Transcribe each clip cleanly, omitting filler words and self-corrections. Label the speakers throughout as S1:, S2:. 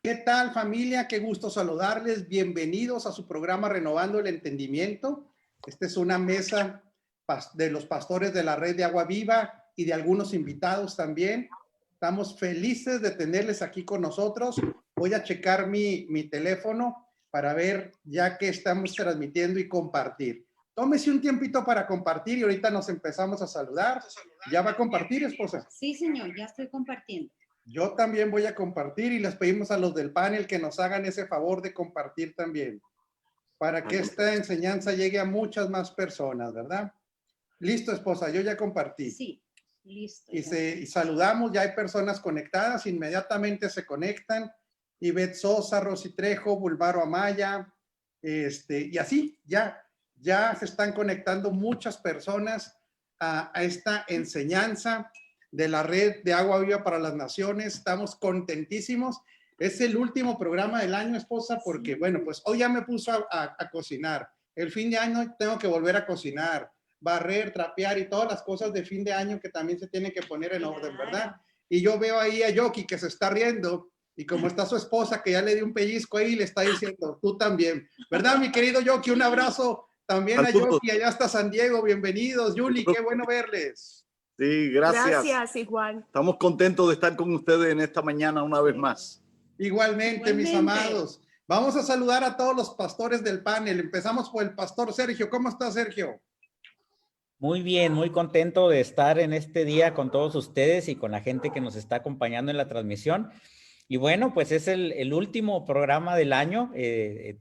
S1: ¿Qué tal, familia? Qué gusto saludarles. Bienvenidos a su programa Renovando el Entendimiento. Esta es una mesa de los pastores de la red de Agua Viva y de algunos invitados también. Estamos felices de tenerles aquí con nosotros. Voy a checar mi teléfono para ver ya que estamos transmitiendo y compartir. Tómese un tiempito para compartir y ahorita nos empezamos a saludar. ¿Ya va a compartir, esposa?
S2: Sí, señor, ya estoy compartiendo.
S1: Yo también voy a compartir y les pedimos a los del panel que nos hagan ese favor de compartir también para que esta enseñanza llegue a muchas más personas, ¿verdad? Listo, esposa, yo ya compartí.
S2: Sí, listo.
S1: Y saludamos, ya hay personas conectadas, inmediatamente se conectan. Ivette Sosa, Rosy Trejo, Bulvaro Amaya, y así, ya se están conectando muchas personas a esta enseñanza de la red de Agua Viva para las Naciones. Estamos contentísimos. Es el último programa del año, esposa, porque, bueno, pues hoy ya me puso a cocinar. El fin de año tengo que volver a cocinar, barrer, trapear y todas las cosas de fin de año que también se tienen que poner en orden, ¿verdad? Y yo veo ahí a Yoki que se está riendo y como está su esposa que ya le dio un pellizco ahí, le está diciendo, tú también, ¿verdad, mi querido Yoki? Un abrazo también a Yoki, allá está San Diego, bienvenidos. Yuli, qué bueno verles.
S3: Sí, gracias.
S4: Gracias, igual.
S3: Estamos contentos de estar con ustedes en esta mañana una vez más.
S1: Igualmente, mis amados. Vamos a saludar a todos los pastores del panel. Empezamos por el pastor Sergio. ¿Cómo está, Sergio?
S5: Muy bien, muy contento de estar en este día con todos ustedes y con la gente que nos está acompañando en la transmisión. Y bueno, pues es el último programa del año,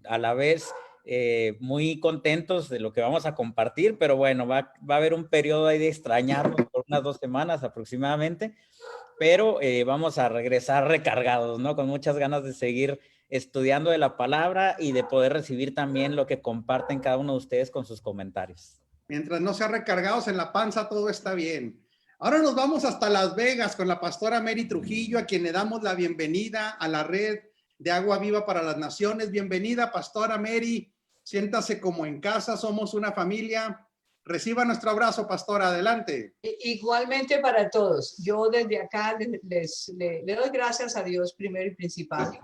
S5: a la vez muy contentos de lo que vamos a compartir, pero bueno, va a haber un periodo ahí de extrañarnos por unas 2 semanas aproximadamente, pero vamos a regresar recargados, ¿no? Con muchas ganas de seguir estudiando de la palabra y de poder recibir también lo que comparten cada uno de ustedes con sus comentarios.
S1: Mientras no sea recargados en la panza, todo está bien. Ahora nos vamos hasta Las Vegas con la pastora Mary Trujillo, a quien le damos la bienvenida a la red de Agua Viva para las Naciones. Bienvenida, pastora Mary. Siéntase como en casa, somos una familia. Reciba nuestro abrazo, pastora. Adelante.
S6: Igualmente para todos. Yo desde acá le doy gracias a Dios primero y principal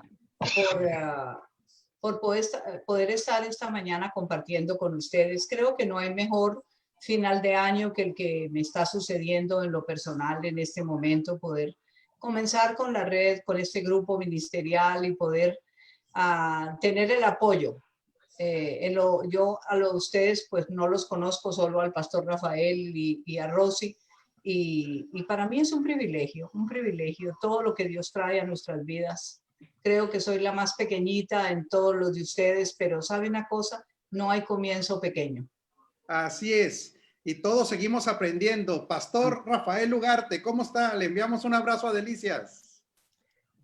S6: por poder estar esta mañana compartiendo con ustedes. Creo que no hay mejor final de año que el que me está sucediendo en lo personal en este momento, poder comenzar con la red, con este grupo ministerial y poder tener el apoyo. Yo a ustedes pues no los conozco, solo al pastor Rafael y a Rosy, y para mí es un privilegio todo lo que Dios trae a nuestras vidas. Creo que soy la más pequeñita en todos los de ustedes, pero ¿sabe una cosa? No hay comienzo pequeño.
S1: Así es, y todos seguimos aprendiendo. Pastor Rafael Ugarte, ¿cómo está? Le enviamos un abrazo a Delicias.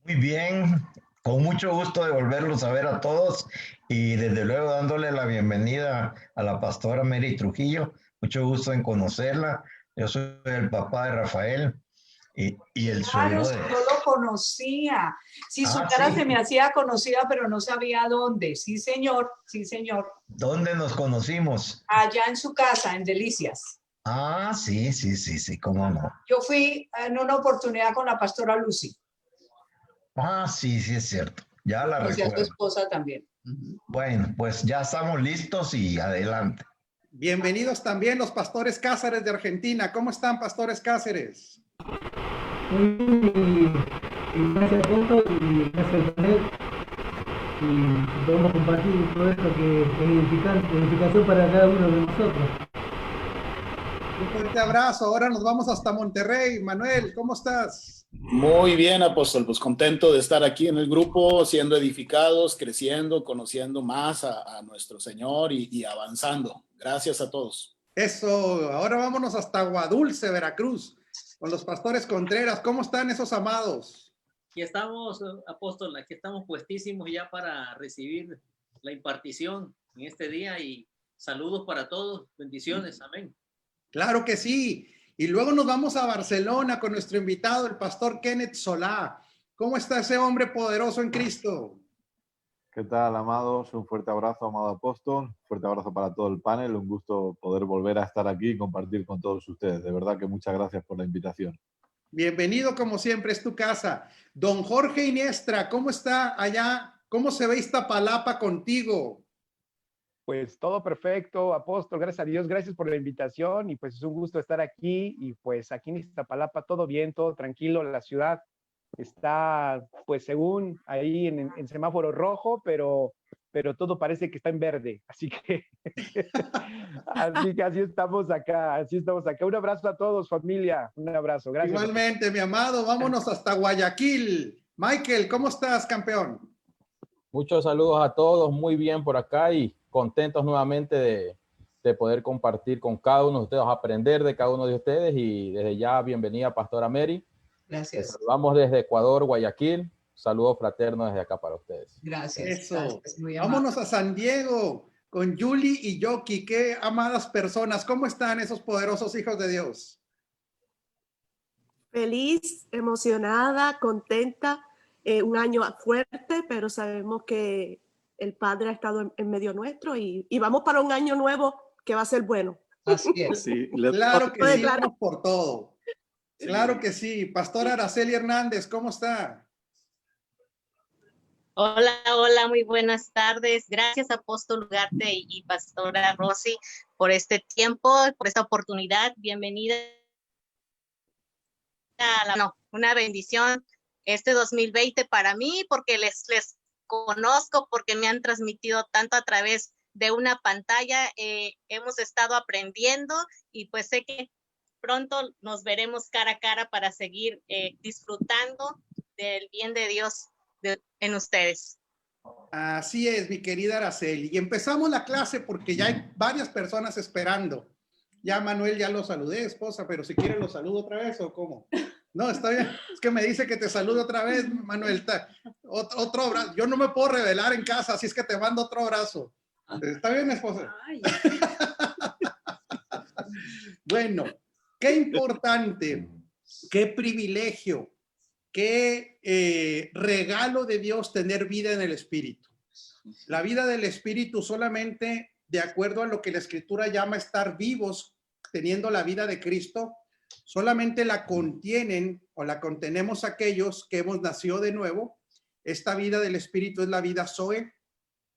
S7: Muy bien, con mucho gusto de volverlos a ver a todos y desde luego dándole la bienvenida a la pastora Mary Trujillo. Mucho gusto en conocerla. Yo soy el papá de Rafael y el suegro de...
S6: Yo lo conocía. Sí, su cara
S7: sí.
S6: se me hacía conocida, pero no sabía dónde. Sí, señor. Sí, señor.
S7: ¿Dónde nos conocimos?
S6: Allá en su casa, en Delicias.
S7: Sí, cómo no.
S6: Yo fui en una oportunidad con la pastora Lucy.
S7: Sí, es cierto. Ya la recuerdo.
S6: Y a tu esposa también.
S7: Bueno, pues ya estamos listos y adelante.
S1: Bienvenidos también los pastores Cáceres de Argentina. ¿Cómo están, pastores Cáceres?
S8: Muy bien, y gracias a todos y gracias al panel. Y podemos compartir todo esto que es edificación para cada uno de nosotros.
S1: Un fuerte abrazo. Ahora nos vamos hasta Monterrey. Manuel, ¿cómo estás?
S9: Muy bien, apóstol. Pues contento de estar aquí en el grupo, siendo edificados, creciendo, conociendo más a nuestro Señor y avanzando. Gracias a todos.
S1: Eso. Ahora vámonos hasta Aguadulce, Veracruz, con los pastores Contreras. ¿Cómo están esos amados?
S10: Aquí estamos, apóstol, aquí estamos puestísimos ya para recibir la impartición en este día y saludos para todos. Bendiciones. Amén.
S1: Claro que sí. Y luego nos vamos a Barcelona con nuestro invitado, el pastor Kenneth Solá. ¿Cómo está ese hombre poderoso en Cristo?
S11: ¿Qué tal, amados? Un fuerte abrazo, amado apóstol. Un fuerte abrazo para todo el panel. Un gusto poder volver a estar aquí y compartir con todos ustedes. De verdad que muchas gracias por la invitación.
S1: Bienvenido como siempre, es tu casa. Don Jorge Iniestra, ¿cómo está allá? ¿Cómo se ve Iztapalapa contigo?
S4: Pues todo perfecto, apóstol, gracias a Dios, gracias por la invitación y pues es un gusto estar aquí y pues aquí en Iztapalapa todo bien, todo tranquilo, la ciudad está pues según ahí en semáforo rojo, pero todo parece que está en verde, así que así estamos acá, Un abrazo a todos, familia, un abrazo, gracias.
S1: Igualmente, mi amado, vámonos hasta Guayaquil. Michael, ¿cómo estás, campeón?
S12: Muchos saludos a todos, muy bien por acá y contentos nuevamente de poder compartir con cada uno de ustedes, aprender de cada uno de ustedes y desde ya bienvenida, Pastora Mary.
S6: Gracias.
S12: Saludamos desde Ecuador, Guayaquil. Saludos fraternos desde acá para ustedes.
S6: Gracias.
S1: Eso.
S6: Gracias, muy amable.
S1: Vámonos a San Diego con Julie y Yoki. Qué amadas personas. ¿Cómo están esos poderosos hijos de Dios?
S13: Feliz, emocionada, contenta. Un año fuerte, pero sabemos que el Padre ha estado en medio nuestro y vamos para un año nuevo que va a ser bueno.
S6: Así es.
S3: Sí,
S1: Claro que sí,
S13: Claro.
S1: vamos por todo. Claro que sí. Pastora Araceli Hernández, ¿cómo está?
S14: Hola, hola, muy buenas tardes. Gracias, Apóstol Ugarte y Pastora Rosy, por este tiempo, por esta oportunidad. Bienvenida a una bendición este 2020 para mí, porque les conozco, porque me han transmitido tanto a través de una pantalla. Hemos estado aprendiendo y pues sé que pronto nos veremos cara a cara para seguir disfrutando del bien de Dios en ustedes.
S1: Así es, mi querida Araceli. Y empezamos la clase porque ya hay varias personas esperando. Ya Manuel, ya lo saludé, esposa, pero si quiere lo saludo otra vez o cómo. No, está bien. Es que me dice que te salude otra vez, Manuel. Otro abrazo. Yo no me puedo revelar en casa, así es que te mando otro abrazo. ¿Está bien, esposa? Bueno, qué importante, qué privilegio, qué regalo de Dios tener vida en el Espíritu. La vida del Espíritu solamente, de acuerdo a lo que la Escritura llama estar vivos, teniendo la vida de Cristo, solamente la contienen o la contenemos aquellos que hemos nacido de nuevo. Esta vida del Espíritu es la vida Zoe,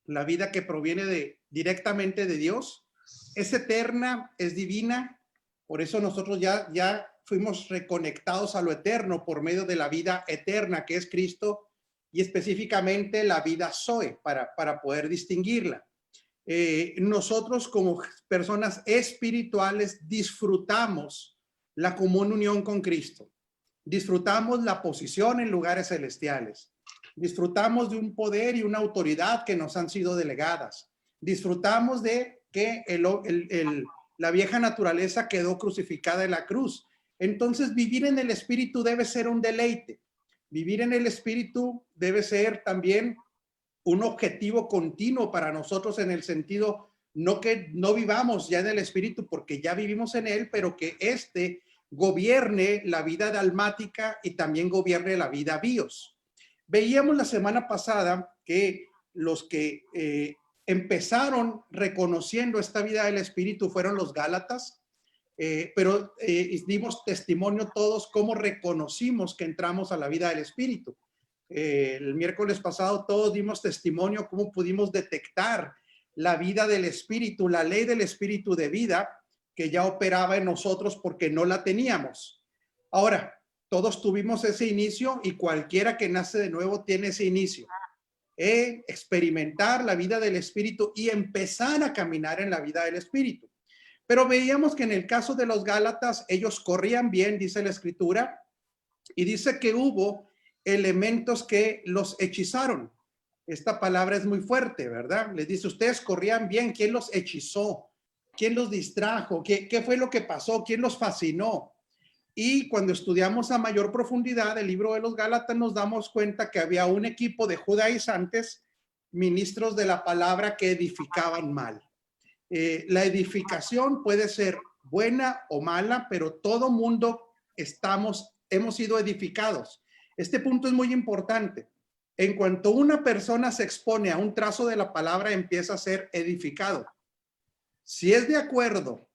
S1: la vida que proviene directamente de Dios. Es eterna, es divina. Por eso nosotros ya fuimos reconectados a lo eterno por medio de la vida eterna que es Cristo y específicamente la vida Zoe para poder distinguirla. Nosotros como personas espirituales disfrutamos la común unión con Cristo. Disfrutamos la posición en lugares celestiales. Disfrutamos de un poder y una autoridad que nos han sido delegadas. Disfrutamos de que la vieja naturaleza quedó crucificada en la cruz. Entonces, vivir en el Espíritu debe ser un deleite. Vivir en el Espíritu debe ser también un objetivo continuo para nosotros en el sentido, no que no vivamos ya en el Espíritu porque ya vivimos en él, pero que este gobierne la vida dalmática y también gobierne la vida bios. Veíamos la semana pasada que los que empezaron reconociendo esta vida del Espíritu fueron los Gálatas, pero dimos testimonio todos cómo reconocimos que entramos a la vida del Espíritu. El miércoles pasado todos dimos testimonio cómo pudimos detectar la vida del Espíritu, la ley del Espíritu de vida que ya operaba en nosotros porque no la teníamos. Ahora, todos tuvimos ese inicio y cualquiera que nace de nuevo tiene ese inicio. Experimentar la vida del Espíritu y empezar a caminar en la vida del Espíritu. Pero veíamos que en el caso de los Gálatas, ellos corrían bien, dice la Escritura, y dice que hubo elementos que los hechizaron. Esta palabra es muy fuerte, ¿verdad? Les dice, ustedes corrían bien, ¿quién los hechizó? ¿Quién los distrajo? ¿Qué fue lo que pasó? ¿Quién los fascinó? Y cuando estudiamos a mayor profundidad el libro de los Gálatas, nos damos cuenta que había un equipo de judaizantes, ministros de la palabra, que edificaban mal. La edificación puede ser buena o mala, pero todo mundo hemos sido edificados. Este punto es muy importante. En cuanto una persona se expone a un trazo de la palabra, empieza a ser edificado. Si es de acuerdo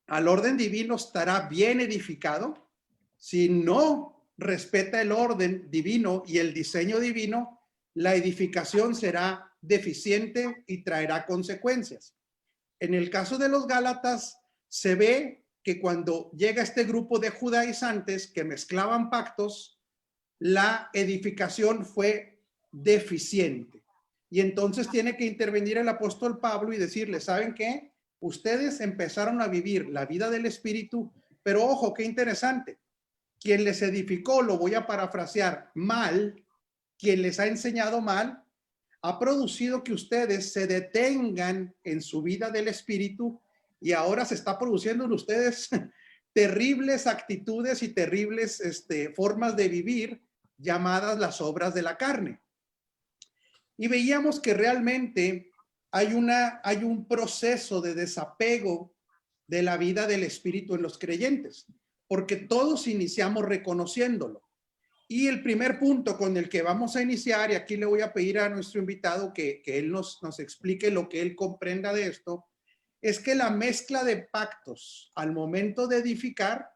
S1: al orden divino, estará bien edificado. Si no respeta el orden divino y el diseño divino, la edificación será deficiente y traerá consecuencias. En el caso de los Gálatas, se ve que cuando llega este grupo de judaizantes que mezclaban pactos, la edificación fue deficiente. Y entonces tiene que intervenir el apóstol Pablo y decirle, ¿saben qué? Ustedes empezaron a vivir la vida del Espíritu, pero ojo, qué interesante. Quien les edificó, lo voy a parafrasear, mal, quien les ha enseñado mal, ha producido que ustedes se detengan en su vida del Espíritu y ahora se está produciendo en ustedes terribles actitudes y terribles formas de vivir llamadas las obras de la carne. Y veíamos que realmente hay un proceso de desapego de la vida del Espíritu en los creyentes, porque todos iniciamos reconociéndolo. Y el primer punto con el que vamos a iniciar, y aquí le voy a pedir a nuestro invitado que él nos explique lo que él comprenda de esto, es que la mezcla de pactos al momento de edificar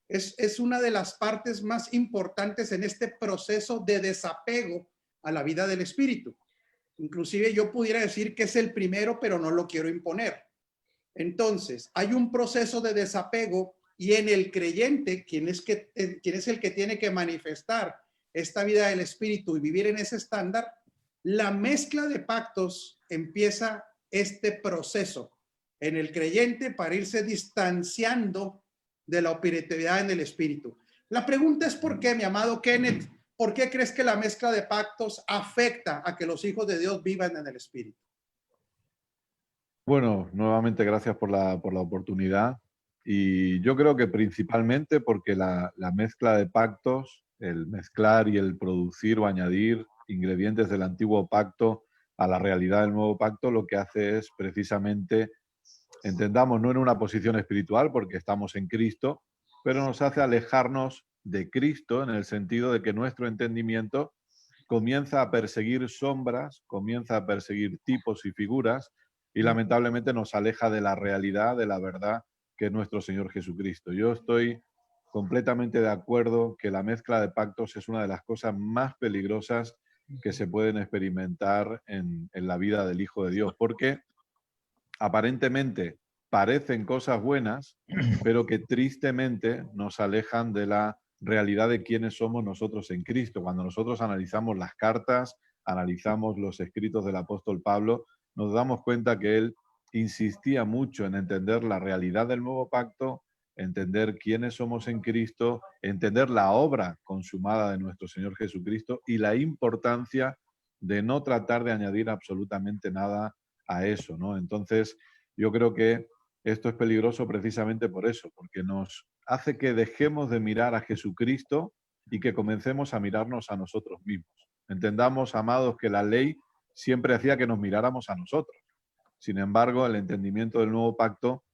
S1: es una de las partes más importantes en este proceso de desapego a la vida del Espíritu. Inclusive yo pudiera decir que es el primero, pero no lo quiero imponer. Entonces, hay un proceso de desapego y en el creyente, quien es el que tiene que manifestar esta vida del Espíritu y vivir en ese estándar, la mezcla de pactos empieza este proceso en el creyente para irse distanciando de la operatividad en el Espíritu. La pregunta es ¿por qué, mi amado Kenneth? ¿Por qué crees que la mezcla de pactos afecta a que los hijos de Dios vivan en el Espíritu?
S11: Bueno, nuevamente gracias por la oportunidad. Y yo creo que principalmente porque la mezcla de pactos, el mezclar y el producir o añadir ingredientes del antiguo pacto a la realidad del nuevo pacto, lo que hace es precisamente, entendamos, no en una posición espiritual porque estamos en Cristo, pero nos hace alejarnos de Cristo en el sentido de que nuestro entendimiento comienza a perseguir sombras, comienza a perseguir tipos y figuras y lamentablemente nos aleja de la realidad, de la verdad que es nuestro Señor Jesucristo. Yo estoy completamente de acuerdo que la mezcla de pactos es una de las cosas más peligrosas que se pueden experimentar en la vida del Hijo de Dios, porque aparentemente parecen cosas buenas, pero que tristemente nos alejan de la realidad de quiénes somos nosotros en Cristo. Cuando nosotros analizamos las cartas, analizamos los escritos del apóstol Pablo, nos damos cuenta que él insistía mucho en entender la realidad del nuevo pacto, entender quiénes somos en Cristo, entender la obra consumada de nuestro Señor Jesucristo y la importancia de no tratar de añadir absolutamente nada a eso, ¿no? Entonces, yo creo que esto es peligroso precisamente por eso, porque nos hace que dejemos de mirar a Jesucristo y que comencemos a mirarnos a nosotros mismos. Entendamos, amados, que la ley siempre hacía que nos miráramos a nosotros. Sin embargo, el entendimiento del nuevo pacto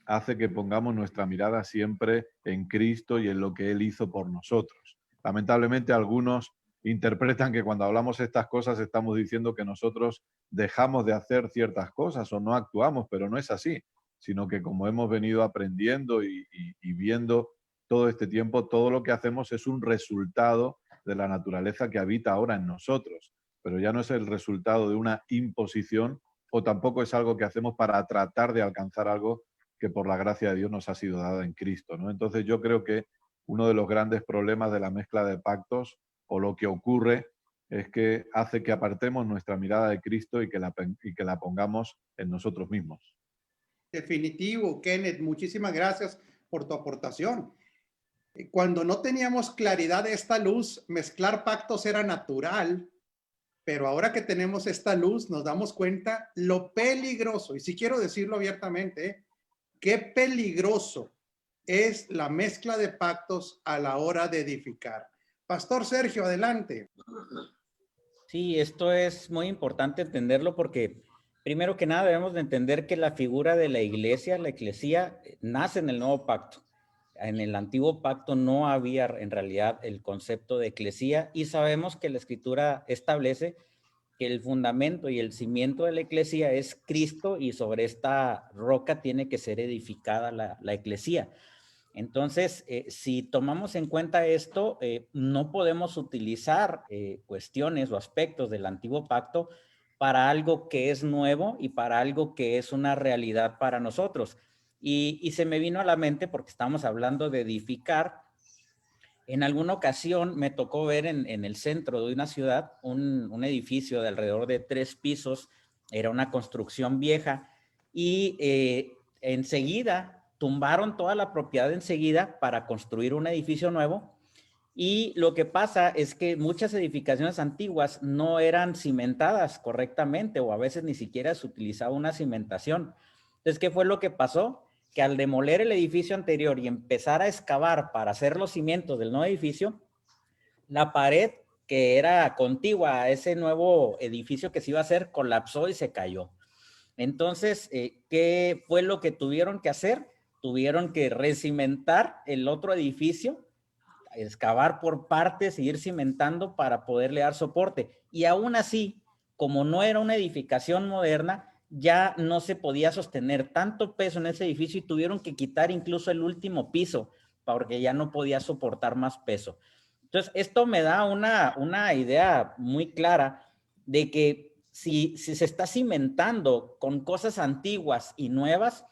S11: hace que pongamos nuestra mirada siempre en Cristo y en lo que Él hizo por nosotros. Lamentablemente, algunos interpretan que cuando hablamos estas cosas estamos diciendo que nosotros dejamos de hacer ciertas cosas o no actuamos, pero no es así, sino que como hemos venido aprendiendo y viendo todo este tiempo, todo lo que hacemos es un resultado de la naturaleza que habita ahora en nosotros, pero ya no es el resultado de una imposición o tampoco es algo que hacemos para tratar de alcanzar algo que por la gracia de Dios nos ha sido dada en Cristo, ¿no? Entonces yo creo que uno de los grandes problemas de la mezcla de pactos o lo que ocurre es que hace que apartemos nuestra mirada de Cristo y que la pongamos en nosotros mismos.
S1: Definitivo, Kenneth, muchísimas gracias por tu aportación. Cuando no teníamos claridad de esta luz, mezclar pactos era natural, pero ahora que tenemos esta luz nos damos cuenta lo peligroso, y sí quiero decirlo abiertamente, qué peligroso es la mezcla de pactos a la hora de edificar. Pastor Sergio, adelante.
S5: Sí, esto es muy importante entenderlo porque primero que nada debemos de entender que la figura de la iglesia, la eclesía, nace en el nuevo pacto. En el antiguo pacto no había en realidad el concepto de eclesía y sabemos que la escritura establece que el fundamento y el cimiento de la eclesía es Cristo y sobre esta roca tiene que ser edificada la eclesía. Entonces, si tomamos en cuenta esto, no podemos utilizar cuestiones o aspectos del antiguo pacto para algo que es nuevo y para algo que es una realidad para nosotros. Y se me vino a la mente, porque estamos hablando de edificar, en alguna ocasión me tocó ver en el centro de una ciudad un edificio de alrededor de 3 pisos, era una construcción vieja, y enseguida tumbaron toda la propiedad enseguida para construir un edificio nuevo. Y lo que pasa es que muchas edificaciones antiguas no eran cimentadas correctamente, o a veces ni siquiera se utilizaba una cimentación. Entonces, ¿qué fue lo que pasó? Que al demoler el edificio anterior y empezar a excavar para hacer los cimientos del nuevo edificio, la pared que era contigua a ese nuevo edificio que se iba a hacer colapsó y se cayó. Entonces, ¿qué fue lo que tuvieron que hacer? Tuvieron que recimentar el otro edificio, excavar por partes, seguir cimentando para poderle dar soporte. Y aún así, como no era una edificación moderna, ya no se podía sostener tanto peso en ese edificio y tuvieron que quitar incluso el último piso porque ya no podía soportar más peso. Entonces, esto me da una idea muy clara de que si se está cimentando con cosas antiguas y nuevas,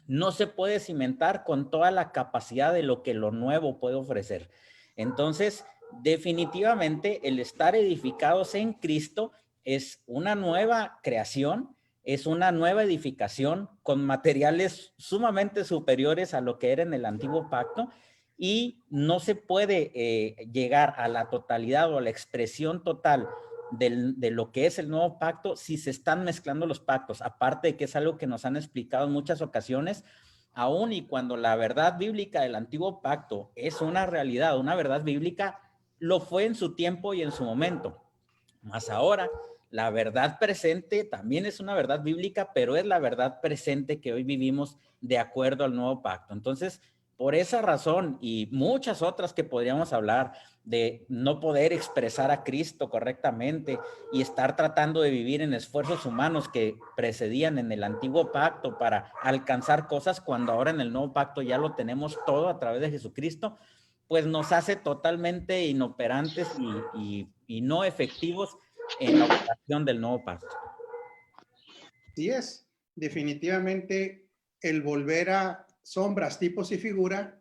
S5: no se puede cimentar con toda la capacidad de lo que lo nuevo puede ofrecer. Entonces, definitivamente, el estar edificados en Cristo es una nueva creación, es una nueva edificación con materiales sumamente superiores a lo que era en el antiguo pacto, y no se puede llegar a la totalidad o a la expresión total de lo que es el nuevo pacto si se están mezclando los pactos, aparte de que es algo que nos han explicado en muchas ocasiones, aún y cuando la verdad bíblica del antiguo pacto es una realidad, una verdad bíblica, lo fue en su tiempo y en su momento. Más ahora, la verdad presente también es una verdad bíblica, pero es la verdad presente que hoy vivimos de acuerdo al nuevo pacto. Entonces, por esa razón y muchas otras que podríamos hablar de no poder expresar a Cristo correctamente y estar tratando de vivir en esfuerzos humanos que precedían en el antiguo pacto para alcanzar cosas, cuando ahora en el nuevo pacto ya lo tenemos todo a través de Jesucristo, pues nos hace totalmente inoperantes y no efectivos en la operación del nuevo pacto.
S1: Sí es, definitivamente el volver a sombras, tipos y figura,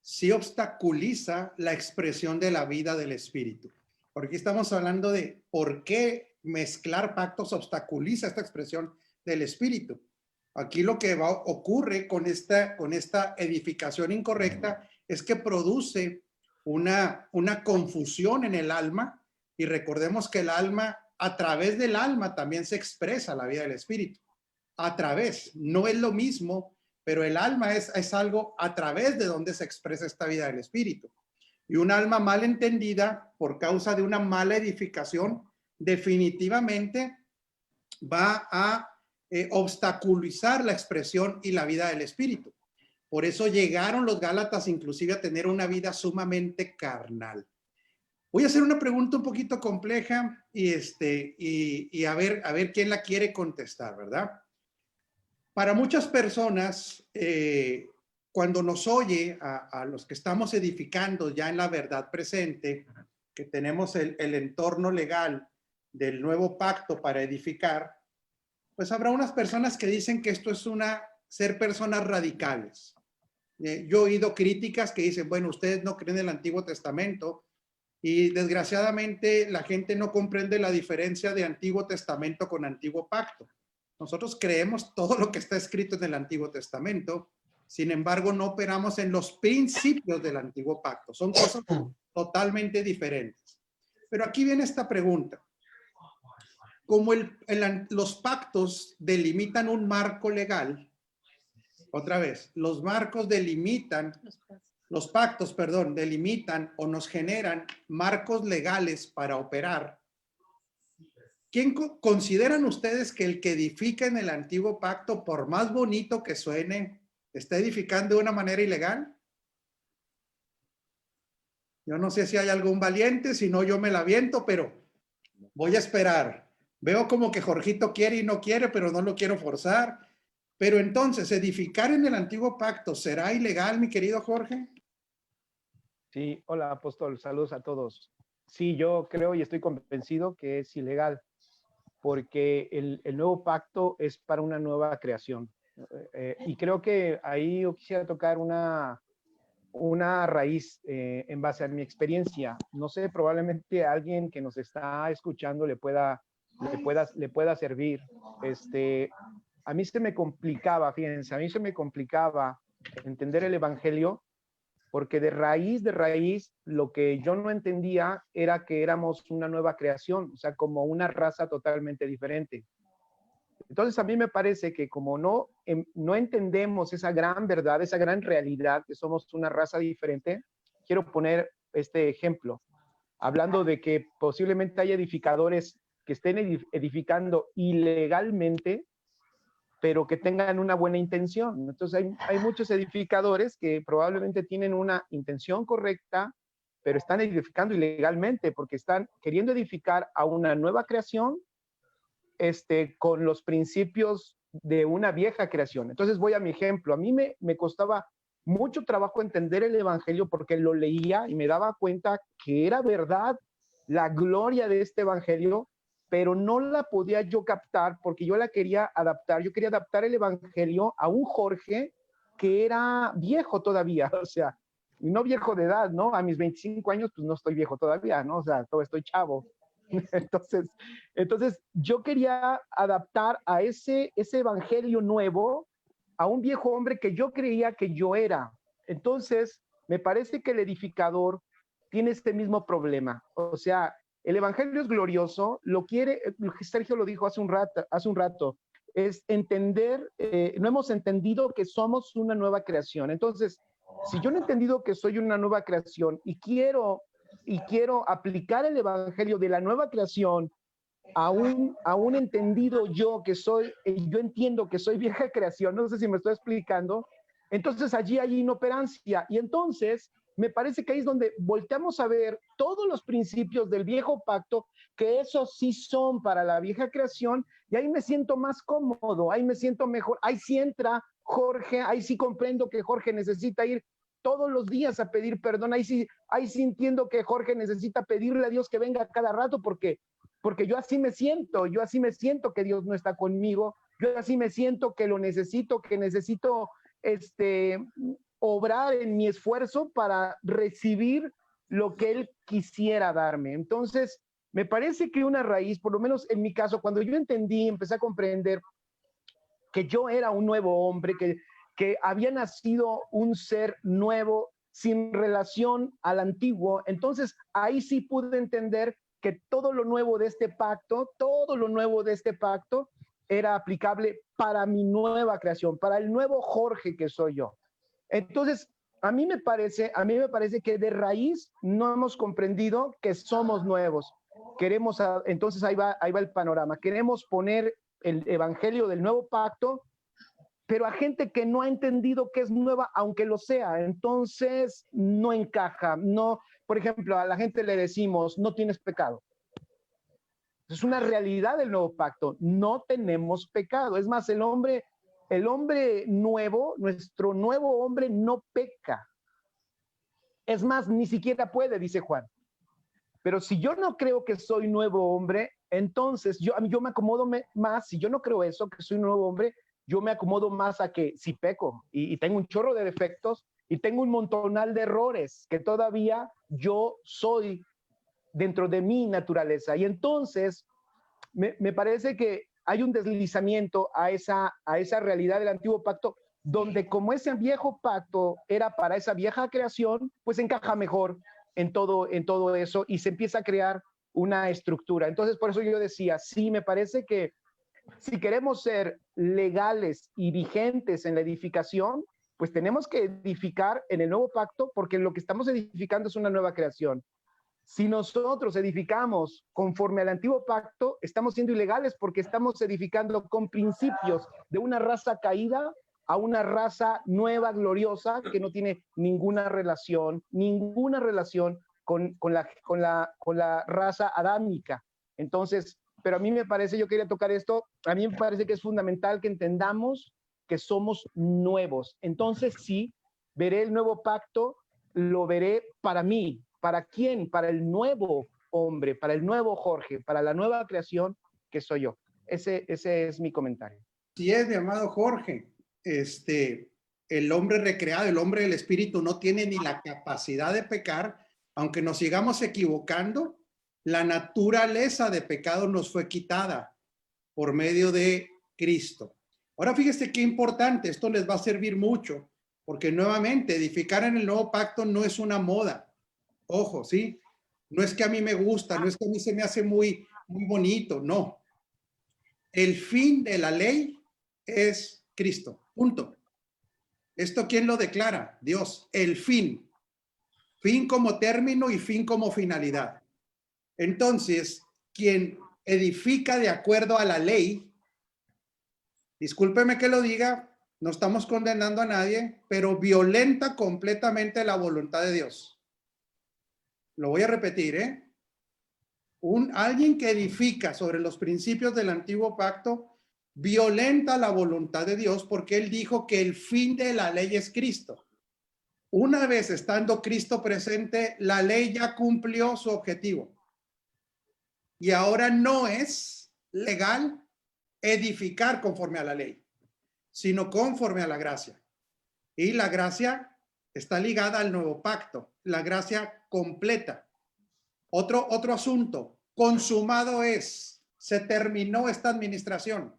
S1: sí obstaculiza la expresión de la vida del Espíritu. Porque estamos hablando de por qué mezclar pactos obstaculiza esta expresión del Espíritu. Aquí lo que ocurre con esta edificación incorrecta es que produce una confusión en el alma, y recordemos que el alma, a través del alma también se expresa la vida del Espíritu. A través, no es lo mismo, pero el alma es algo a través de donde se expresa esta vida del Espíritu. Y un alma mal entendida por causa de una mala edificación definitivamente va a obstaculizar la expresión y la vida del Espíritu. Por eso llegaron los Gálatas inclusive a tener una vida sumamente carnal. Voy a hacer una pregunta un poquito compleja y a ver quién la quiere contestar, ¿verdad? Para muchas personas, cuando nos oye a los que estamos edificando ya en la verdad presente, que tenemos el entorno legal del nuevo pacto para edificar, pues habrá unas personas que dicen que esto es ser personas radicales. Yo he oído críticas que dicen, bueno, ustedes no creen en el Antiguo Testamento, y desgraciadamente la gente no comprende la diferencia de Antiguo Testamento con Antiguo Pacto. Nosotros creemos todo lo que está escrito en el Antiguo Testamento, sin embargo no operamos en los principios del Antiguo Pacto. Son cosas totalmente diferentes. Pero aquí viene esta pregunta. Como los pactos delimitan un marco legal, otra vez, los pactos delimitan o nos generan marcos legales para operar. ¿Quién consideran ustedes que el que edifica en el antiguo pacto, por más bonito que suene, está edificando de una manera ilegal? Yo no sé si hay algún valiente, si no yo me la aviento, pero voy a esperar. Veo como que Jorgito quiere y no quiere, pero no lo quiero forzar. Pero entonces, ¿edificar en el antiguo pacto será ilegal, mi querido Jorge?
S4: Sí, hola apóstol, saludos a todos. Sí, yo creo y estoy convencido que es ilegal, porque el nuevo pacto es para una nueva creación. Y creo que ahí yo quisiera tocar una raíz en base a mi experiencia. No sé, probablemente a alguien que nos está escuchando le pueda servir. A mí se me complicaba, fíjense, a mí se me complicaba entender el evangelio, porque de raíz, lo que yo no entendía era que éramos una nueva creación, o sea, como una raza totalmente diferente. Entonces a mí me parece que como no entendemos esa gran verdad, esa gran realidad, que somos una raza diferente, quiero poner este ejemplo, hablando de que posiblemente hay edificadores que estén edificando ilegalmente, pero que tengan una buena intención. Entonces hay muchos edificadores que probablemente tienen una intención correcta, pero están edificando ilegalmente porque están queriendo edificar a una nueva creación con los principios de una vieja creación. Entonces voy a mi ejemplo. A mí me costaba mucho trabajo entender el evangelio porque lo leía y me daba cuenta que era verdad la gloria de este evangelio, pero no la podía yo captar porque yo la quería adaptar. Yo quería adaptar el evangelio a un Jorge que era viejo todavía, o sea, no viejo de edad, ¿no? A mis 25 años, pues no estoy viejo todavía, ¿no? O sea, todavía estoy chavo. Entonces, yo quería adaptar a ese evangelio nuevo a un viejo hombre que yo creía que yo era. Entonces, me parece que el edificador tiene este mismo problema. O sea, el evangelio es glorioso, Sergio lo dijo hace un rato, es entender, no hemos entendido que somos una nueva creación. Entonces, si yo no he entendido que soy una nueva creación y quiero aplicar el evangelio de la nueva creación a un entendido yo entiendo que soy vieja creación, no sé si me estoy explicando, entonces allí hay inoperancia. Y entonces me parece que ahí es donde volteamos a ver todos los principios del viejo pacto, que esos sí son para la vieja creación, y ahí me siento más cómodo, ahí me siento mejor, ahí sí entra Jorge, ahí sí comprendo que Jorge necesita ir todos los días a pedir perdón, ahí sí entiendo que Jorge necesita pedirle a Dios que venga cada rato, porque yo así me siento que Dios no está conmigo, yo así me siento que lo necesito, que necesito obrar en mi esfuerzo para recibir lo que Él quisiera darme. Entonces, me parece que una raíz, por lo menos en mi caso, cuando yo empecé a comprender que yo era un nuevo hombre, que había nacido un ser nuevo sin relación al antiguo, entonces ahí sí pude entender que todo lo nuevo de este pacto era aplicable para mi nueva creación, para el nuevo Jorge que soy yo. Entonces, a mí me parece que de raíz no hemos comprendido que somos nuevos. Entonces ahí va el panorama. Queremos poner el evangelio del nuevo pacto, pero a gente que no ha entendido que es nueva, aunque lo sea, entonces no encaja. No, por ejemplo, a la gente le decimos, no tienes pecado. Es una realidad del nuevo pacto, no tenemos pecado. Es más, el hombre nuevo, nuestro nuevo hombre no peca. Es más, ni siquiera puede, dice Juan. Pero si yo no creo que soy nuevo hombre, entonces yo me acomodo más, si yo no creo eso, que soy un nuevo hombre, yo me acomodo más a que si peco y tengo un chorro de defectos y tengo un montonal de errores que todavía yo soy dentro de mi naturaleza. Y entonces me parece que hay un deslizamiento a esa realidad del antiguo pacto, donde como ese viejo pacto era para esa vieja creación, pues encaja mejor en todo eso y se empieza a crear una estructura. Entonces, por eso yo decía, sí, me parece que si queremos ser legales y vigentes en la edificación, pues tenemos que edificar en el nuevo pacto, porque lo que estamos edificando es una nueva creación. Si nosotros edificamos conforme al antiguo pacto, estamos siendo ilegales porque estamos edificando con principios de una raza caída a una raza nueva, gloriosa, que no tiene ninguna relación con la raza adámica. Entonces, pero a mí me parece, yo quería tocar esto, a mí me parece que es fundamental que entendamos que somos nuevos. Entonces sí, veré el nuevo pacto, lo veré para mí. ¿Para quién? Para el nuevo hombre, para el nuevo Jorge, para la nueva creación que soy yo. Ese es mi comentario.
S1: Sí es, mi amado Jorge. El hombre recreado, el hombre del espíritu no tiene ni la capacidad de pecar, aunque nos sigamos equivocando, la naturaleza de pecado nos fue quitada por medio de Cristo. Ahora fíjese qué importante, esto les va a servir mucho, porque nuevamente edificar en el nuevo pacto no es una moda. Ojo, ¿sí? No es que a mí me gusta, no es que a mí se me hace muy bonito, no. El fin de la ley es Cristo, punto. ¿Esto quién lo declara? Dios, el fin. Fin como término y fin como finalidad. Entonces, quien edifica de acuerdo a la ley, discúlpeme que lo diga, no estamos condenando a nadie, pero violenta completamente la voluntad de Dios. Lo voy a repetir, ¿eh? Alguien que edifica sobre los principios del antiguo pacto violenta la voluntad de Dios porque él dijo que el fin de la ley es Cristo. Una vez estando Cristo presente, la ley ya cumplió su objetivo. Y ahora no es legal edificar conforme a la ley, sino conforme a la gracia. Y la gracia está ligada al nuevo pacto, la gracia completa. Otro asunto, consumado es, se terminó esta administración.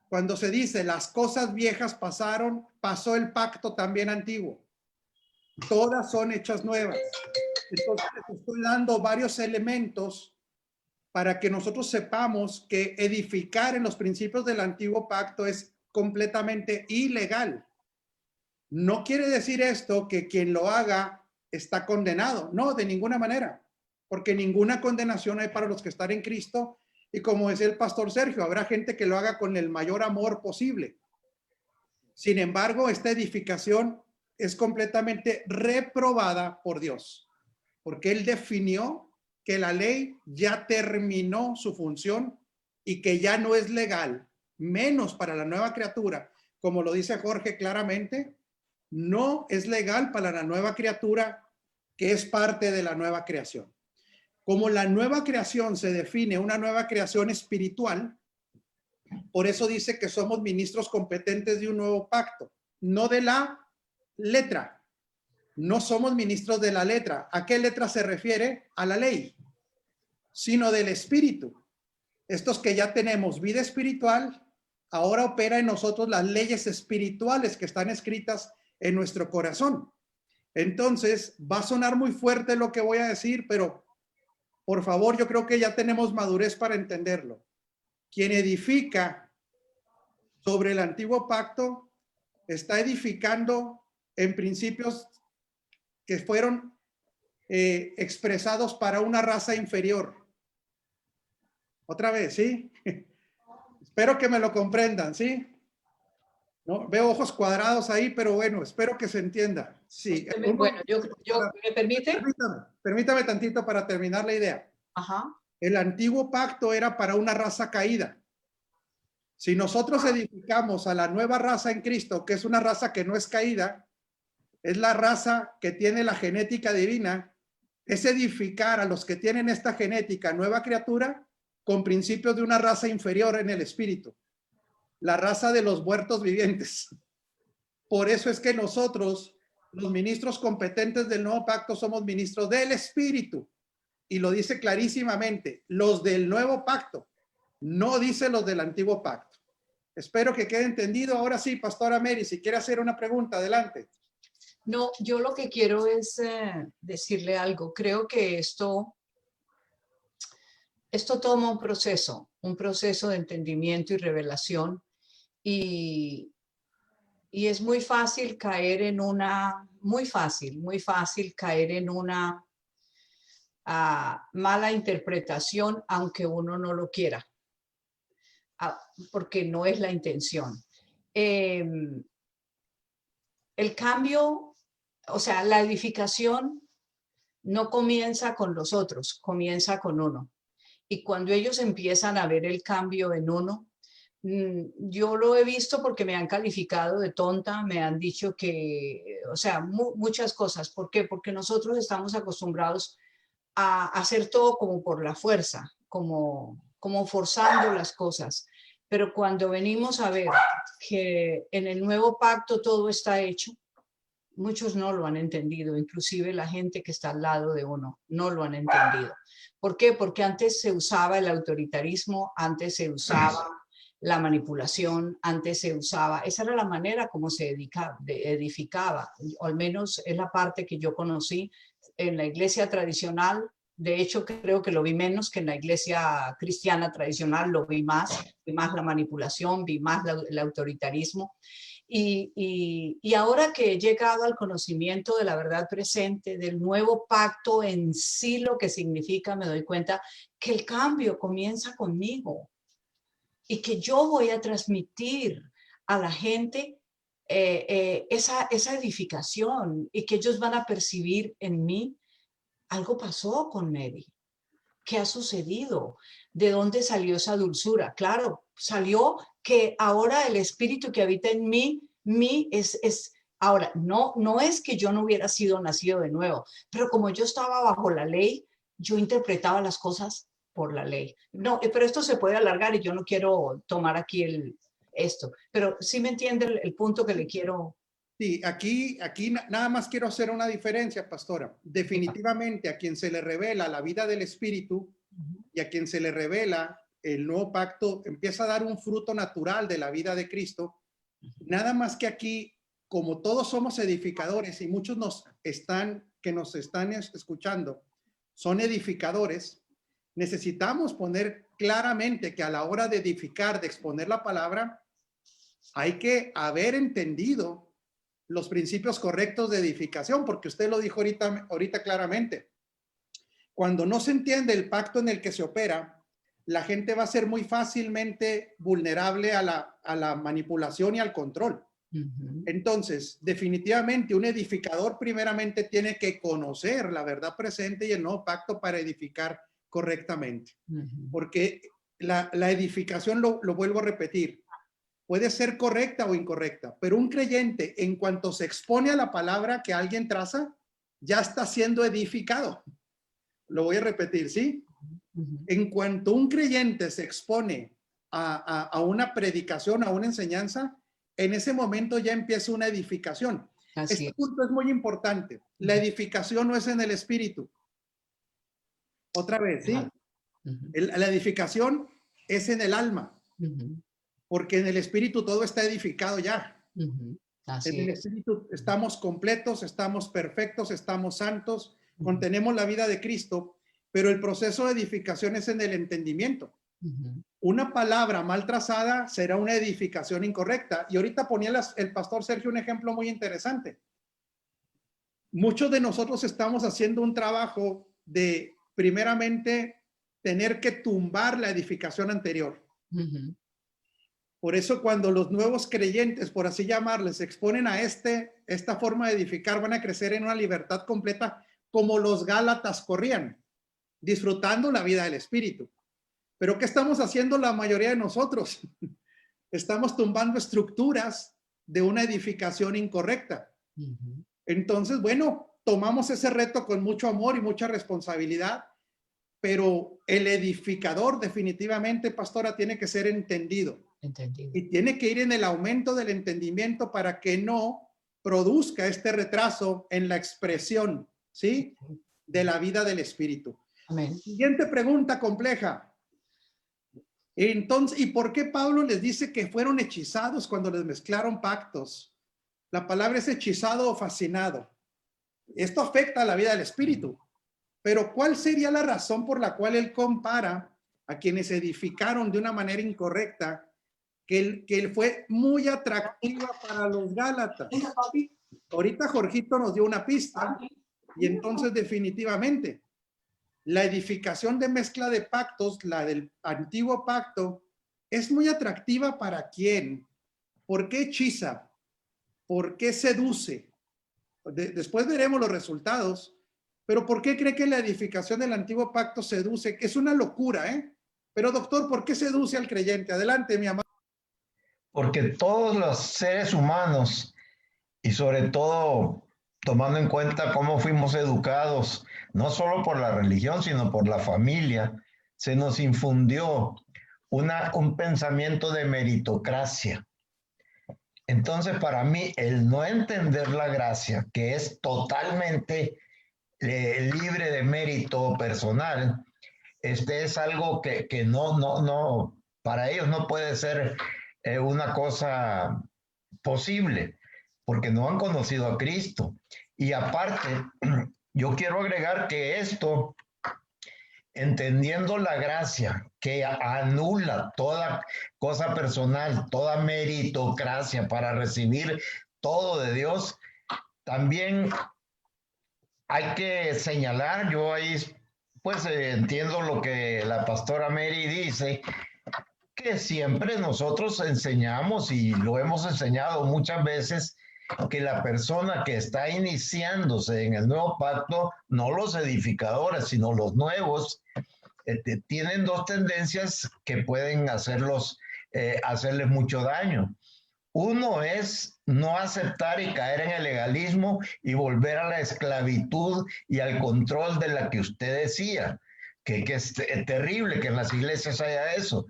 S1: Cuando se dice las cosas viejas pasaron, pasó el pacto también antiguo. Todas son hechas nuevas. Entonces les estoy dando varios elementos para que nosotros sepamos que edificar en los principios del antiguo pacto es completamente ilegal. No quiere decir esto que quien lo haga está condenado. No, de ninguna manera, porque ninguna condenación hay para los que están en Cristo. Y como decía el pastor Sergio, habrá gente que lo haga con el mayor amor posible. Sin embargo, esta edificación es completamente reprobada por Dios, porque Él definió que la ley ya terminó su función y que ya no es legal, menos para la nueva criatura. Como lo dice Jorge claramente, no es legal para la nueva criatura que es parte de la nueva creación. Como la nueva creación se define una nueva creación espiritual, por eso dice que somos ministros competentes de un nuevo pacto, no de la letra. No somos ministros de la letra. ¿A qué letra se refiere? A la ley, sino del espíritu. Estos que ya tenemos vida espiritual, ahora opera en nosotros las leyes espirituales que están escritas en nuestro corazón. Entonces, va a sonar muy fuerte lo que voy a decir, pero por favor, yo creo que ya tenemos madurez para entenderlo. Quien edifica sobre el antiguo pacto está edificando en principios que fueron expresados para una raza inferior. Otra vez, ¿sí? Espero que me lo comprendan, ¿sí? No, veo ojos cuadrados ahí, pero bueno, espero que se entienda. Sí.
S6: Bueno, yo ¿me permite?
S1: Permítame tantito para terminar la idea.
S6: Ajá.
S1: El antiguo pacto era para una raza caída. Si nosotros edificamos a la nueva raza en Cristo, que es una raza que no es caída, es la raza que tiene la genética divina, es edificar a los que tienen esta genética nueva criatura con principios de una raza inferior en el espíritu, la raza de los muertos vivientes. Por eso es que nosotros, los ministros competentes del nuevo pacto, somos ministros del espíritu. Y lo dice clarísimamente, los del nuevo pacto, no dice los del antiguo pacto. Espero que quede entendido. Ahora sí, Pastora Mary, si quiere hacer una pregunta, adelante.
S6: No, yo lo que quiero es decirle algo. Creo que esto toma un proceso de entendimiento y revelación. Y es muy fácil caer en una, muy fácil caer en una mala interpretación, aunque uno no lo quiera, porque no es la intención. El cambio, o sea, la edificación no comienza con los otros, comienza con uno. Y cuando ellos empiezan a ver el cambio en uno, Yo lo he visto porque me han calificado de tonta, me han dicho que, o sea, muchas cosas. ¿Por qué? Porque nosotros estamos acostumbrados a hacer todo como por la fuerza, como forzando las cosas. Pero cuando venimos a ver que en el nuevo pacto todo está hecho, muchos no lo han entendido, inclusive la gente que está al lado de uno no lo han entendido. ¿Por qué? Porque antes se usaba el autoritarismo, antes se usaba la manipulación, antes se usaba, esa era la manera como se edificaba, o al menos es la parte que yo conocí en la iglesia tradicional. De hecho, creo que lo vi menos que en la iglesia cristiana tradicional, lo vi más la manipulación, vi más el autoritarismo. Y ahora que he llegado al conocimiento de la verdad presente, del nuevo pacto en sí, lo que significa, me doy cuenta que el cambio comienza conmigo y que yo voy a transmitir a la gente esa edificación y que ellos van a percibir en mí. Algo pasó con Mary. ¿Qué ha sucedido? ¿De dónde salió esa dulzura? Claro, salió que ahora el espíritu que habita en mí es ahora, no es que yo no hubiera sido nacido de nuevo, pero como yo estaba bajo la ley, yo interpretaba las cosas por la ley. No, pero esto se puede alargar y yo no quiero tomar aquí esto, pero sí me entiende el punto que le quiero.
S1: Sí, aquí nada más quiero hacer una diferencia, pastora. Definitivamente a quien se le revela la vida del Espíritu y a quien se le revela el nuevo pacto, empieza a dar un fruto natural de la vida de Cristo. Nada más que aquí, como todos somos edificadores y muchos que nos están escuchando son edificadores, necesitamos poner claramente que a la hora de edificar, de exponer la palabra, hay que haber entendido los principios correctos de edificación, porque usted lo dijo ahorita claramente. Cuando no se entiende el pacto en el que se opera, la gente va a ser muy fácilmente vulnerable a la manipulación y al control. Entonces, definitivamente un edificador primeramente tiene que conocer la verdad presente y el nuevo pacto para edificar correctamente. Porque la edificación, lo vuelvo a repetir, puede ser correcta o incorrecta, pero un creyente, en cuanto se expone a la palabra que alguien traza, ya está siendo edificado. Lo voy a repetir, ¿sí? En cuanto un creyente se expone a una predicación, a una enseñanza, en ese momento ya empieza una edificación. Este punto es muy importante. La edificación no es en el espíritu. Otra vez, ¿sí? La edificación es en el alma. Porque en el espíritu todo está edificado ya. En el espíritu estamos completos, estamos perfectos, estamos santos, contenemos la vida de Cristo, pero el proceso de edificación es en el entendimiento. Una palabra mal trazada será una edificación incorrecta. Y ahorita ponía el pastor Sergio un ejemplo muy interesante. Muchos de nosotros estamos haciendo un trabajo de, primeramente, tener que tumbar la edificación anterior. Por eso cuando los nuevos creyentes, por así llamarles, se exponen a esta forma de edificar, van a crecer en una libertad completa como los Gálatas corrían, disfrutando la vida del Espíritu. Pero ¿qué estamos haciendo la mayoría de nosotros? Estamos tumbando estructuras de una edificación incorrecta. Entonces, bueno, tomamos ese reto con mucho amor y mucha responsabilidad, pero el edificador definitivamente, pastora, tiene que ser entendido. Y tiene que ir en el aumento del entendimiento para que no produzca este retraso en la expresión, ¿sí? De la vida del Espíritu.
S6: Amén.
S1: Siguiente pregunta compleja. Entonces, ¿y por qué Pablo les dice que fueron hechizados cuando les mezclaron pactos? La palabra es hechizado o fascinado. Esto afecta a la vida del Espíritu. Pero ¿cuál sería la razón por la cual él compara a quienes edificaron de una manera incorrecta? Que él fue muy atractiva para los Gálatas. Ahorita Jorgito nos dio una pista y entonces definitivamente la edificación de mezcla de pactos, la del antiguo pacto, es muy atractiva para quién. ¿Por qué hechiza? ¿Por qué seduce? Después veremos los resultados, pero ¿por qué cree que la edificación del antiguo pacto seduce? Que es una locura, ¿eh? Pero doctor, ¿por qué seduce al creyente? Adelante, mi amado.
S7: porque todos los seres humanos, y sobre todo tomando en cuenta cómo fuimos educados, no solo por la religión, sino por la familia, se nos infundió un pensamiento de meritocracia. Entonces, para mí, el no entender la gracia, que es totalmente libre de mérito personal, es algo que no, para ellos no puede ser una cosa posible, porque no han conocido a Cristo. Y aparte, yo quiero agregar que esto, entendiendo la gracia, que anula toda cosa personal, toda meritocracia para recibir todo de Dios, también hay que señalar, yo ahí pues entiendo lo que la pastora Mary dice, que siempre nosotros enseñamos y lo hemos enseñado muchas veces, que la persona que está iniciándose en el nuevo pacto, no los edificadores, sino los nuevos, tienen dos tendencias que pueden hacerles mucho daño. Uno es no aceptar y caer en el legalismo y volver a la esclavitud y al control de la que usted decía, que es terrible que en las iglesias haya eso.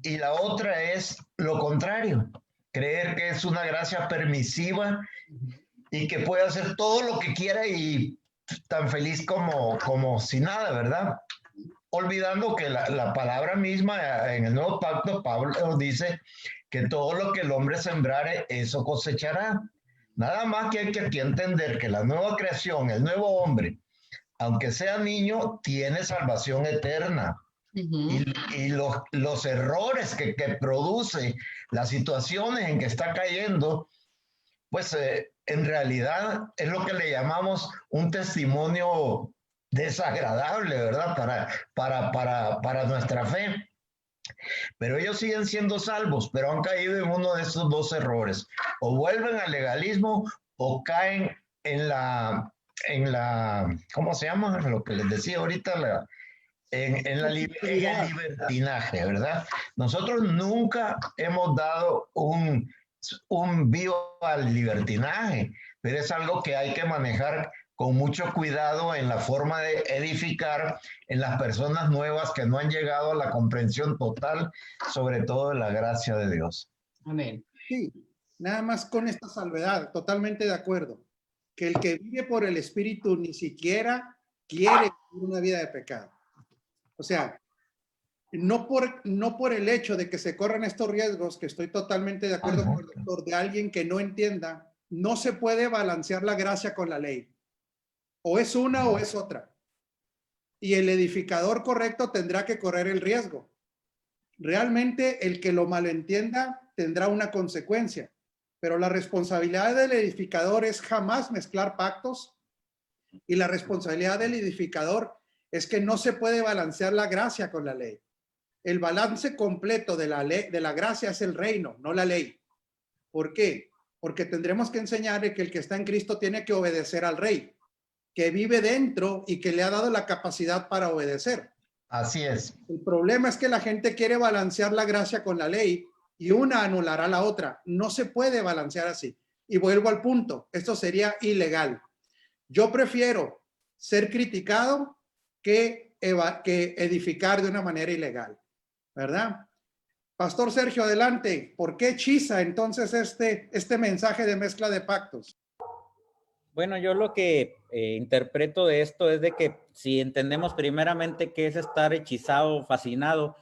S7: Y la otra es lo contrario, creer que es una gracia permisiva y que puede hacer todo lo que quiera y tan feliz como si nada, ¿verdad? Olvidando que la palabra misma en el Nuevo Pacto, Pablo dice que todo lo que el hombre sembrare, eso cosechará. Nada más que hay que aquí entender que la nueva creación, el nuevo hombre, aunque sea niño, tiene salvación eterna. Y los errores que produce, las situaciones en que está cayendo, pues en realidad es lo que le llamamos un testimonio desagradable, ¿verdad? Para nuestra fe. Pero ellos siguen siendo salvos, pero han caído en uno de estos dos errores. O vuelven al legalismo o caen en la ¿cómo se llama? Lo que les decía ahorita, en el libertinaje, ¿verdad? Nosotros nunca hemos dado un vivo al libertinaje, pero es algo que hay que manejar con mucho cuidado en la forma de edificar en las personas nuevas que no han llegado a la comprensión total, sobre todo de la gracia de Dios.
S6: Amén.
S1: Sí, nada más con esta salvedad, totalmente de acuerdo, que el que vive por el Espíritu ni siquiera quiere vivir una vida de pecado. O sea, no por el hecho de que se corran estos riesgos, que estoy totalmente de acuerdo con el doctor, de alguien que no entienda, no se puede balancear la gracia con la ley. O es una o es otra. Y el edificador correcto tendrá que correr el riesgo. Realmente el que lo malentienda tendrá una consecuencia, pero la responsabilidad del edificador es jamás mezclar pactos, y la responsabilidad del edificador es que no se puede balancear la gracia con la ley. El balance completo de la ley, de la gracia, es el reino, no la ley. ¿Por qué? Porque tendremos que enseñarle que el que está en Cristo tiene que obedecer al Rey, que vive dentro y que le ha dado la capacidad para obedecer.
S7: Así es.
S1: El problema es que la gente quiere balancear la gracia con la ley y una anulará la otra. No se puede balancear así. Y vuelvo al punto, esto sería ilegal. Yo prefiero ser criticado que edificar de una manera ilegal, ¿verdad? Pastor Sergio, adelante. ¿Por qué hechiza entonces este mensaje de mezcla de pactos?
S5: Bueno, yo lo que interpreto de esto es de que si entendemos primeramente qué es estar hechizado o fascinado,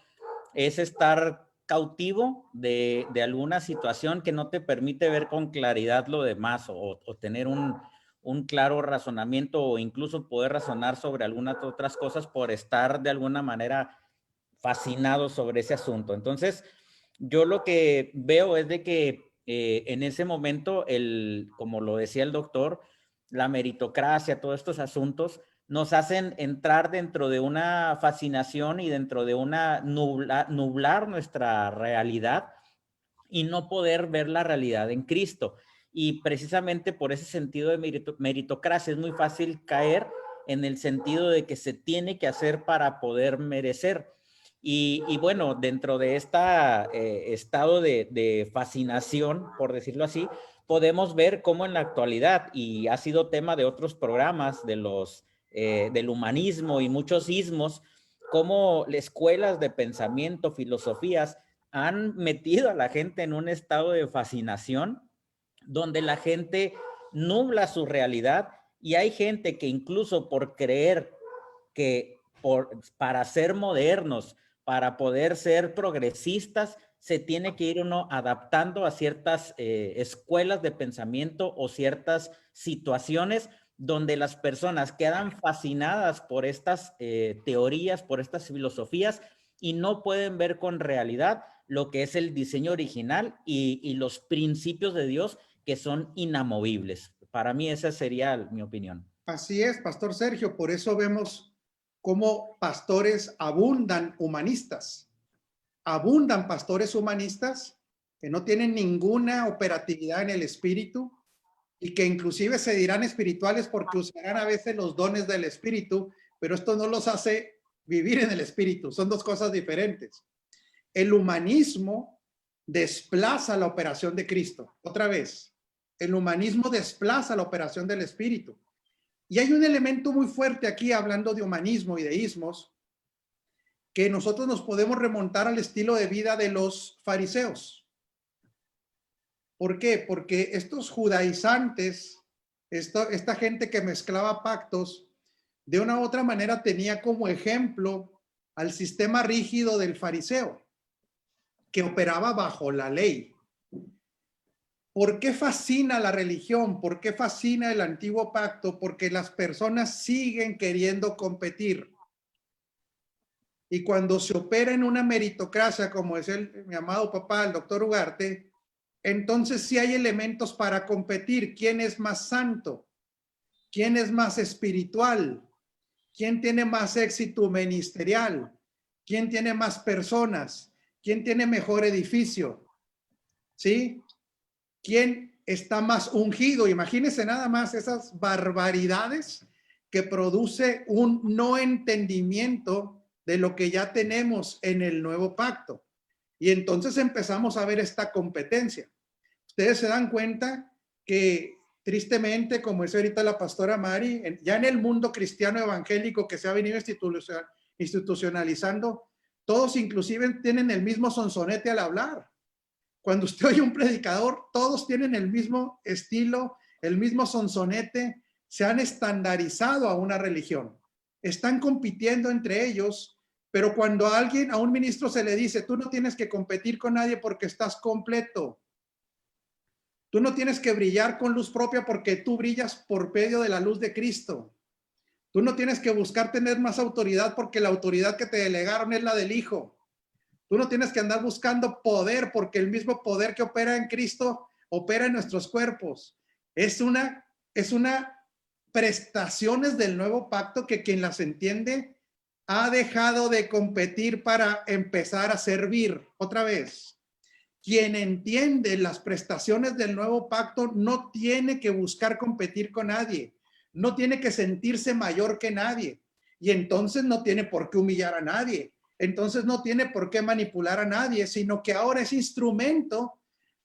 S5: es estar cautivo de alguna situación que no te permite ver con claridad lo demás o tener un claro razonamiento o incluso poder razonar sobre algunas otras cosas por estar de alguna manera fascinado sobre ese asunto. Entonces, yo lo que veo es de que en ese momento, como lo decía el doctor, la meritocracia, todos estos asuntos nos hacen entrar dentro de una fascinación y dentro de una nublar nuestra realidad y no poder ver la realidad en Cristo. Y precisamente por ese sentido de meritocracia es muy fácil caer en el sentido de que se tiene que hacer para poder merecer. Y bueno, dentro de este estado de fascinación, por decirlo así, podemos ver cómo en la actualidad, y ha sido tema de otros programas del humanismo y muchos ismos, cómo escuelas de pensamiento, filosofías, han metido a la gente en un estado de fascinación donde la gente nubla su realidad, y hay gente que incluso por creer que para ser modernos, para poder ser progresistas, se tiene que ir uno adaptando a ciertas escuelas de pensamiento o ciertas situaciones donde las personas quedan fascinadas por estas teorías, por estas filosofías, y no pueden ver con realidad lo que es el diseño original y los principios de Dios, que son inamovibles. Para mí esa sería mi opinión.
S1: Así es, Pastor Sergio, por eso vemos cómo pastores abundan humanistas. Abundan pastores humanistas que no tienen ninguna operatividad en el espíritu y que inclusive se dirán espirituales porque usarán a veces los dones del espíritu, pero esto no los hace vivir en el espíritu. Son dos cosas diferentes. El humanismo desplaza la operación de Cristo. Otra vez, el humanismo desplaza la operación del espíritu. Y hay un elemento muy fuerte aquí, hablando de humanismo y de ismos, que nosotros nos podemos remontar al estilo de vida de los fariseos. ¿Por qué? Porque estos judaizantes, esta gente que mezclaba pactos, de una u otra manera tenía como ejemplo al sistema rígido del fariseo, que operaba bajo la ley. ¿Por qué fascina la religión? ¿Por qué fascina el antiguo pacto? Porque las personas siguen queriendo competir. Y cuando se opera en una meritocracia, como es mi amado papá, el doctor Ugarte, entonces sí hay elementos para competir. ¿Quién es más santo? ¿Quién es más espiritual? ¿Quién tiene más éxito ministerial? ¿Quién tiene más personas? ¿Quién tiene mejor edificio? ¿Sí? ¿Quién está más ungido? Imagínense nada más esas barbaridades que produce un no entendimiento de lo que ya tenemos en el nuevo pacto. Y entonces empezamos a ver esta competencia. Ustedes se dan cuenta que tristemente, como dice ahorita la pastora Mari, ya en el mundo cristiano evangélico que se ha venido institucionalizando, todos inclusive tienen el mismo sonsonete al hablar. Cuando usted oye un predicador, todos tienen el mismo estilo, el mismo sonsonete, se han estandarizado a una religión. Están compitiendo entre ellos, pero cuando a un ministro se le dice, tú no tienes que competir con nadie porque estás completo. Tú no tienes que brillar con luz propia porque tú brillas por medio de la luz de Cristo. Tú no tienes que buscar tener más autoridad porque la autoridad que te delegaron es la del Hijo. Tú no tienes que andar buscando poder porque el mismo poder que opera en Cristo opera en nuestros cuerpos. Es una prestaciones del nuevo pacto que quien las entiende ha dejado de competir para empezar a servir. Otra vez, quien entiende las prestaciones del nuevo pacto no tiene que buscar competir con nadie, no tiene que sentirse mayor que nadie y entonces no tiene por qué humillar a nadie. Entonces no tiene por qué manipular a nadie, sino que ahora es instrumento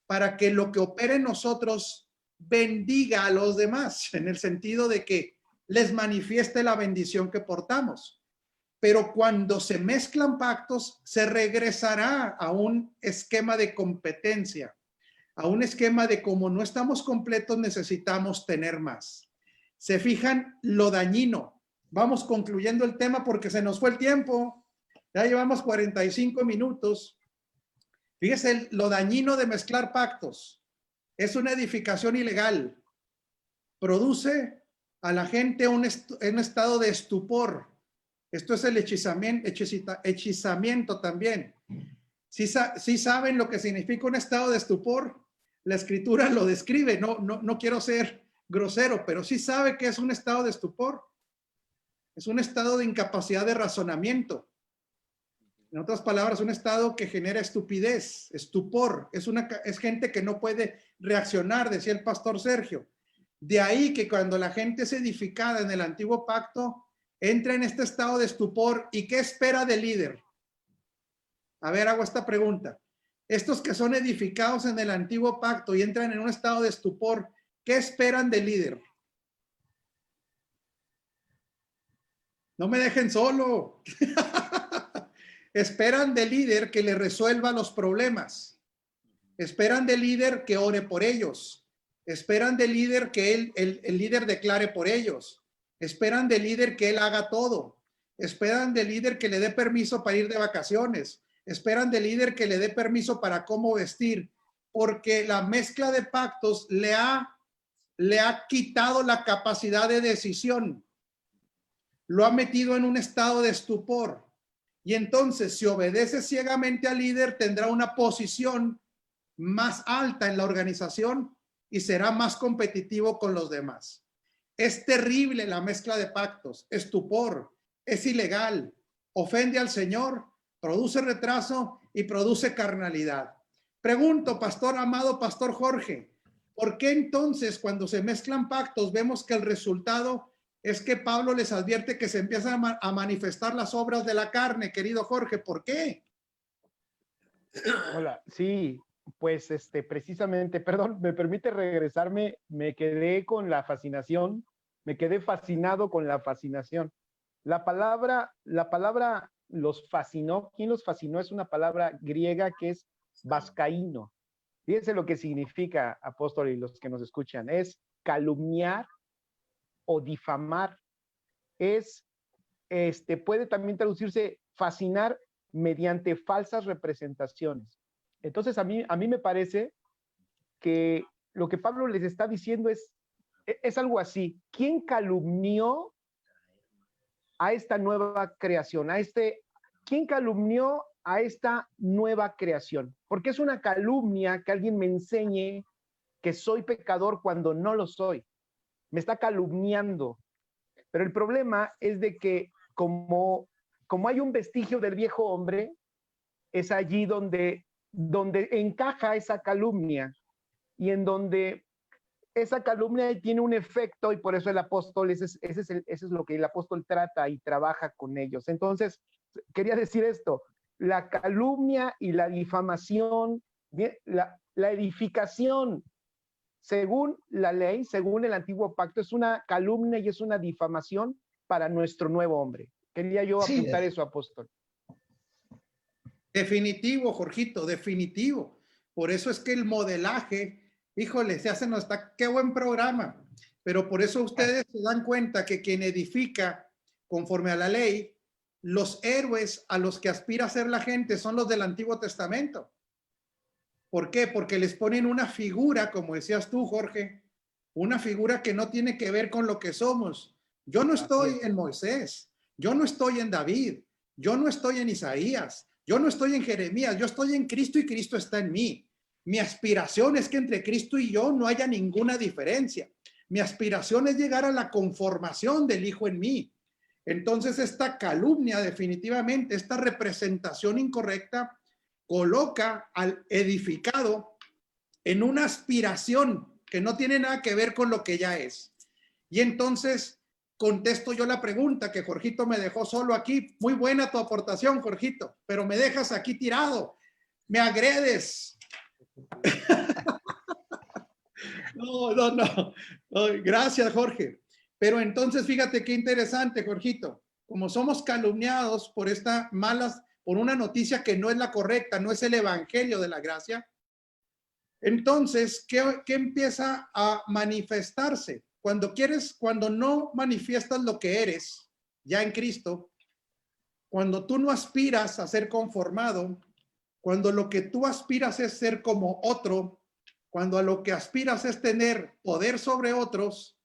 S1: para que lo que opere en nosotros bendiga a los demás, en el sentido de que les manifieste la bendición que portamos. Pero cuando se mezclan pactos, se regresará a un esquema de competencia, a un esquema de como no estamos completos, necesitamos tener más. ¿Se fijan lo dañino? Vamos concluyendo el tema porque se nos fue el tiempo. Ya llevamos 45 minutos. Fíjese lo dañino de mezclar pactos. Es una edificación ilegal. Produce a la gente un estado de estupor. Esto es el hechizamiento también. ¿Sí saben lo que significa un estado de estupor? La escritura lo describe. No quiero ser grosero, pero sí sabe que es un estado de estupor. Es un estado de incapacidad de razonamiento. En otras palabras, un estado que genera estupidez, estupor. Es gente que no puede reaccionar, decía el pastor Sergio. De ahí que cuando la gente es edificada en el antiguo pacto, entra en este estado de estupor. ¿Y qué espera del líder? A ver, hago esta pregunta. Estos que son edificados en el antiguo pacto y entran en un estado de estupor, ¿qué esperan del líder? No me dejen solo. Esperan del líder que le resuelva los problemas. Esperan del líder que ore por ellos. Esperan del líder que el líder declare por ellos. Esperan del líder que él haga todo. Esperan del líder que le dé permiso para ir de vacaciones. Esperan del líder que le dé permiso para cómo vestir. Porque la mezcla de pactos le ha quitado la capacidad de decisión. Lo ha metido en un estado de estupor. Y entonces, si obedece ciegamente al líder, tendrá una posición más alta en la organización y será más competitivo con los demás. Es terrible la mezcla de pactos, estupor, es ilegal, ofende al Señor, produce retraso y produce carnalidad. Pregunto, pastor amado, pastor Jorge, ¿por qué entonces cuando se mezclan pactos vemos que el resultado es que Pablo les advierte que se empiezan a manifestar las obras de la carne, querido Jorge? ¿Por qué?
S4: Hola, sí, pues precisamente, perdón, me permite regresarme, me quedé con la fascinación, me quedé fascinado con la fascinación. La palabra los fascinó, ¿quién los fascinó? Es una palabra griega que es vascaíno. Fíjense lo que significa, apóstol, y los que nos escuchan, es calumniar o difamar. Puede también traducirse fascinar mediante falsas representaciones. Entonces, a mí me parece que lo que Pablo les está diciendo es algo así. ¿Quién calumnió a esta nueva creación? ¿Quién calumnió a esta nueva creación? Porque es una calumnia que alguien me enseñe que soy pecador cuando no lo soy. Me está calumniando. Pero el problema es de que como hay un vestigio del viejo hombre, es allí donde encaja esa calumnia y en donde esa calumnia tiene un efecto, y por eso el apóstol, ese es lo que el apóstol trata y trabaja con ellos. Entonces, quería decir esto, la calumnia y la difamación, la edificación, según la ley, según el antiguo pacto, es una calumnia y es una difamación para nuestro nuevo hombre. Quería yo apuntar eso, apóstol.
S1: Definitivo, Jorgito, definitivo. Por eso es que el modelaje, híjole, qué buen programa. Pero por eso ustedes se dan cuenta que quien edifica conforme a la ley, los héroes a los que aspira a ser la gente son los del Antiguo Testamento. ¿Por qué? Porque les ponen una figura, como decías tú, Jorge, una figura que no tiene que ver con lo que somos. Yo no estoy en Moisés, yo no estoy en David, yo no estoy en Isaías, yo no estoy en Jeremías, yo estoy en Cristo y Cristo está en mí. Mi aspiración es que entre Cristo y yo no haya ninguna diferencia. Mi aspiración es llegar a la conformación del Hijo en mí. Entonces esta calumnia, definitivamente, esta representación incorrecta, coloca al edificado en una aspiración que no tiene nada que ver con lo que ya es. Y entonces contesto yo la pregunta que Jorgito me dejó solo aquí. Muy buena tu aportación, Jorgito, pero me dejas aquí tirado. Me agredes. No. Gracias, Jorge. Pero entonces fíjate qué interesante, Jorgito. Como somos calumniados por por una noticia que no es la correcta, no es el evangelio de la gracia. Entonces, ¿qué empieza a manifestarse? Cuando no manifiestas lo que eres, ya en Cristo, cuando tú no aspiras a ser conformado, cuando lo que tú aspiras es ser como otro, cuando a lo que aspiras es tener poder sobre otros,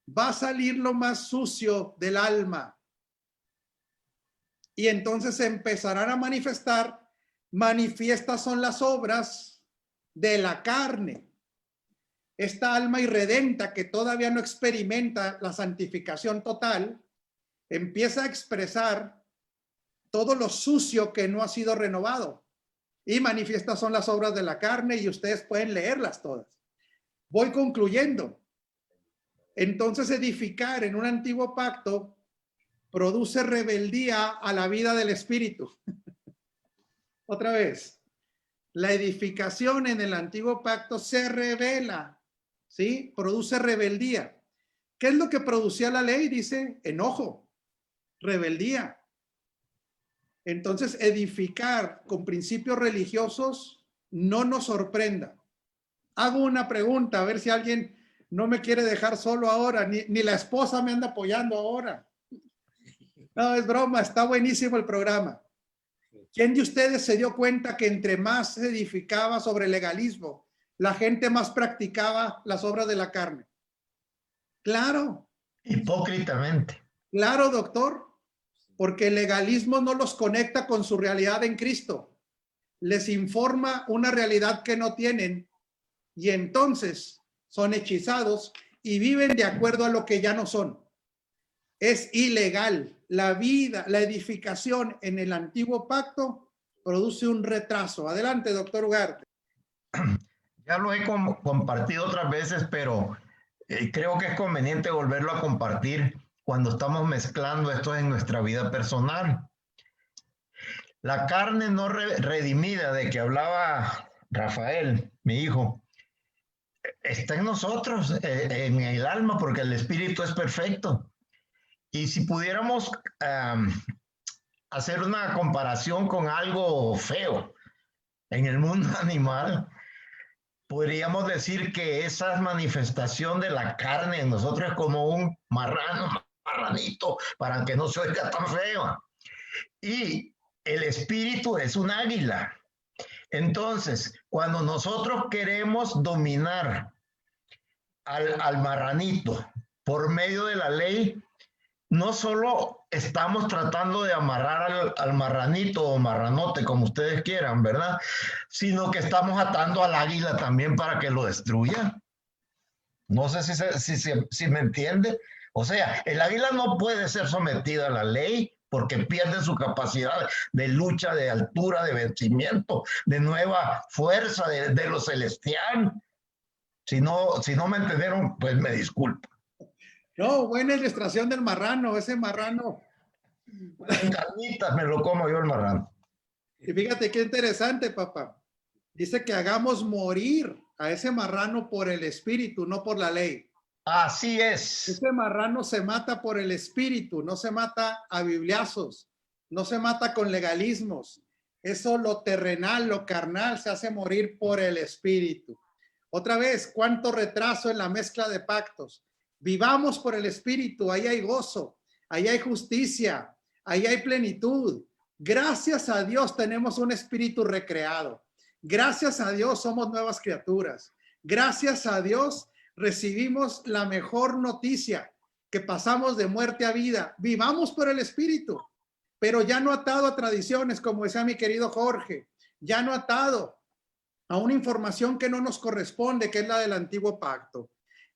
S1: va a salir lo más sucio del alma. Y entonces se empezarán a manifestar. Manifiestas son las obras de la carne. Esta alma irredenta que todavía no experimenta la santificación total, empieza a expresar todo lo sucio que no ha sido renovado. Y manifiestas son las obras de la carne y ustedes pueden leerlas todas. Voy concluyendo. Entonces edificar en un antiguo pacto produce rebeldía a la vida del espíritu. Otra vez. La edificación en el antiguo pacto se revela, ¿sí? Produce rebeldía. ¿Qué es lo que producía la ley? Dice enojo, rebeldía. Entonces, edificar con principios religiosos no nos sorprenda. Hago una pregunta, a ver si alguien no me quiere dejar solo ahora, ni la esposa me anda apoyando ahora. No, es broma, está buenísimo el programa. ¿Quién de ustedes se dio cuenta que entre más se edificaba sobre el legalismo, la gente más practicaba las obras de la carne? Claro.
S7: Hipócritamente.
S1: Claro, doctor, porque el legalismo no los conecta con su realidad en Cristo. Les informa una realidad que no tienen y entonces son hechizados y viven de acuerdo a lo que ya no son. Es ilegal. La vida, la edificación en el antiguo pacto produce un retraso. Adelante, doctor Ugarte.
S7: Ya lo he compartido otras veces, pero creo que es conveniente volverlo a compartir cuando estamos mezclando esto en nuestra vida personal. La carne no redimida de que hablaba Rafael, mi hijo, está en nosotros, en el alma, porque el espíritu es perfecto. Y si pudiéramos hacer una comparación con algo feo en el mundo animal, podríamos decir que esa manifestación de la carne en nosotros es como un marranito, para que no se oiga tan feo. Y el espíritu es un águila. Entonces, cuando nosotros queremos dominar al marranito por medio de la ley, no solo estamos tratando de amarrar al marranito o marranote, como ustedes quieran, ¿verdad? Sino que estamos atando al águila también para que lo destruya. No sé si me entiende. O sea, el águila no puede ser sometida a la ley porque pierde su capacidad de lucha, de altura, de vencimiento, de nueva fuerza, de lo celestial. Si no me entendieron, pues me disculpo.
S1: No, buena ilustración del marrano, ese marrano.
S7: En carnitas me lo como yo el marrano.
S1: Y fíjate qué interesante, papá. Dice que hagamos morir a ese marrano por el espíritu, no por la ley.
S7: Así es.
S1: Ese marrano se mata por el espíritu, no se mata a bibliazos, no se mata con legalismos. Eso, lo terrenal, lo carnal, se hace morir por el espíritu. Otra vez, cuánto retraso en la mezcla de pactos. Vivamos por el espíritu, ahí hay gozo, ahí hay justicia, ahí hay plenitud. Gracias a Dios tenemos un espíritu recreado. Gracias a Dios somos nuevas criaturas. Gracias a Dios recibimos la mejor noticia, que pasamos de muerte a vida. Vivamos por el espíritu, pero ya no atado a tradiciones, como decía mi querido Jorge, ya no atado a una información que no nos corresponde, que es la del antiguo pacto.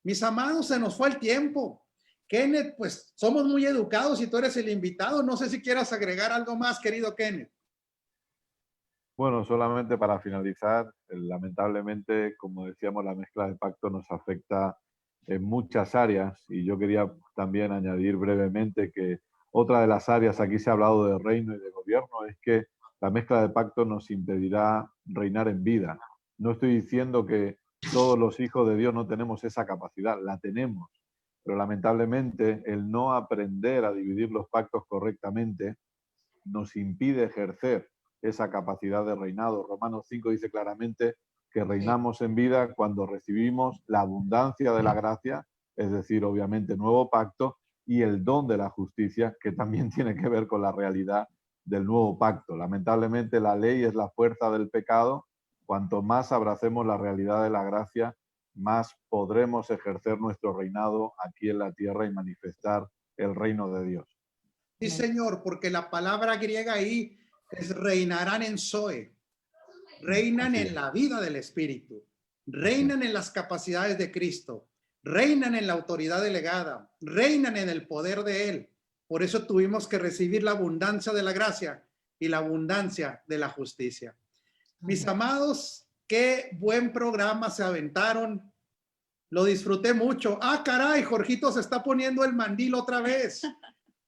S1: Mis amados, se nos fue el tiempo. Kenneth, pues somos muy educados y tú eres el invitado. No sé si quieras agregar algo más, querido Kenneth.
S11: Bueno, solamente para finalizar, lamentablemente, como decíamos, la mezcla de pacto nos afecta en muchas áreas y yo quería también añadir brevemente que otra de las áreas, aquí se ha hablado de reino y de gobierno, es que la mezcla de pacto nos impedirá reinar en vida. No estoy diciendo que todos los hijos de Dios no tenemos esa capacidad, la tenemos, pero lamentablemente el no aprender a dividir los pactos correctamente nos impide ejercer esa capacidad de reinado. Romanos 5 dice claramente que reinamos en vida cuando recibimos la abundancia de la gracia, es decir, obviamente nuevo pacto, y el don de la justicia, que también tiene que ver con la realidad del nuevo pacto. Lamentablemente la ley es la fuerza del pecado. Cuanto más abracemos la realidad de la gracia, más podremos ejercer nuestro reinado aquí en la tierra y manifestar el reino de Dios.
S1: Sí, Señor, porque la palabra griega ahí es reinarán en Zoe, reinan en la vida del Espíritu, reinan en las capacidades de Cristo, reinan en la autoridad delegada, reinan en el poder de Él. Por eso tuvimos que recibir la abundancia de la gracia y la abundancia de la justicia. Mis amados, qué buen programa se aventaron. Lo disfruté mucho. Ah, caray, Jorgito se está poniendo el mandil otra vez.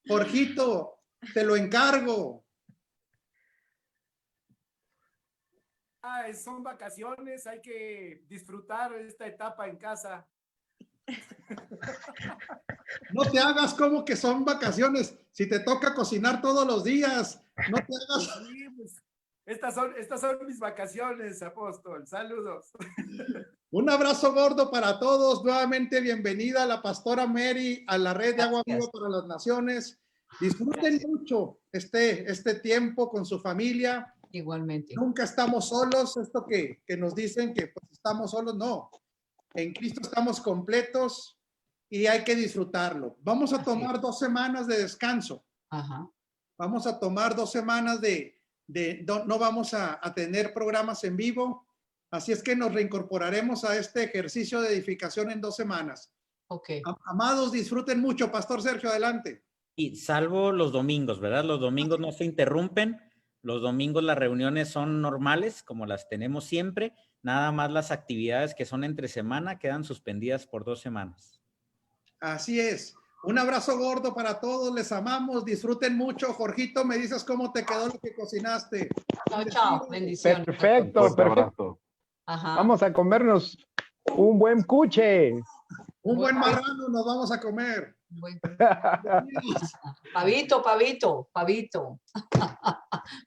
S1: Jorgito, te lo encargo.
S15: son vacaciones, hay que disfrutar esta etapa en casa.
S1: No te hagas como que son vacaciones. Si te toca cocinar todos los días, no te hagas.
S15: Sí, pues, estas son mis vacaciones, apóstol. Saludos.
S1: Un abrazo gordo para todos. Nuevamente bienvenida la pastora Mary a la red de Agua Viva para las Naciones. Disfruten mucho este tiempo con su familia.
S6: Igualmente.
S1: Nunca estamos solos. Esto que nos dicen que pues, estamos solos, no. En Cristo estamos completos y hay que disfrutarlo. Vamos a tomar 2 semanas de descanso.
S6: Ajá.
S1: Vamos a tomar 2 semanas no vamos a tener programas en vivo. Así es que nos reincorporaremos a este ejercicio de edificación en 2 semanas.
S6: Ok.
S1: Amados, disfruten mucho. Pastor Sergio, adelante.
S5: Y salvo los domingos, ¿verdad? Los domingos no se interrumpen. Los domingos las reuniones son normales, como las tenemos siempre. Nada más las actividades que son entre semana quedan suspendidas por 2 semanas.
S1: Así es. Un abrazo gordo para todos. Les amamos. Disfruten mucho. Jorgito, me dices cómo te quedó lo que cocinaste.
S6: Chao, chao. Bendiciones.
S4: Perfecto, perfecto.
S6: Ajá.
S4: Vamos a comernos un buen cuche.
S1: Un buen marrano nos vamos a comer.
S6: Pavito.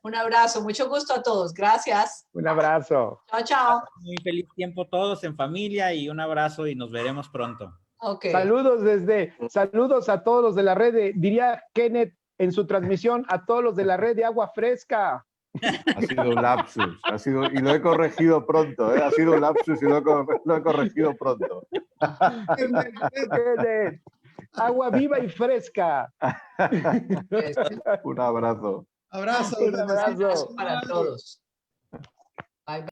S6: Un abrazo, mucho gusto a todos. Gracias.
S4: Un abrazo.
S6: Chao, chao.
S5: Muy feliz tiempo todos en familia y un abrazo y nos veremos pronto.
S6: Okay.
S4: Saludos a todos los de la red, diría Kenneth en su transmisión, a todos los de la red de Agua Fresca.
S11: Ha sido un lapsus, y lo he corregido pronto, ¿eh? Ha sido un lapsus y lo he corregido pronto.
S4: Kenneth, agua viva y fresca.
S11: Un abrazo.
S1: Abrazo.
S6: Un abrazo para todos. Bye, bye.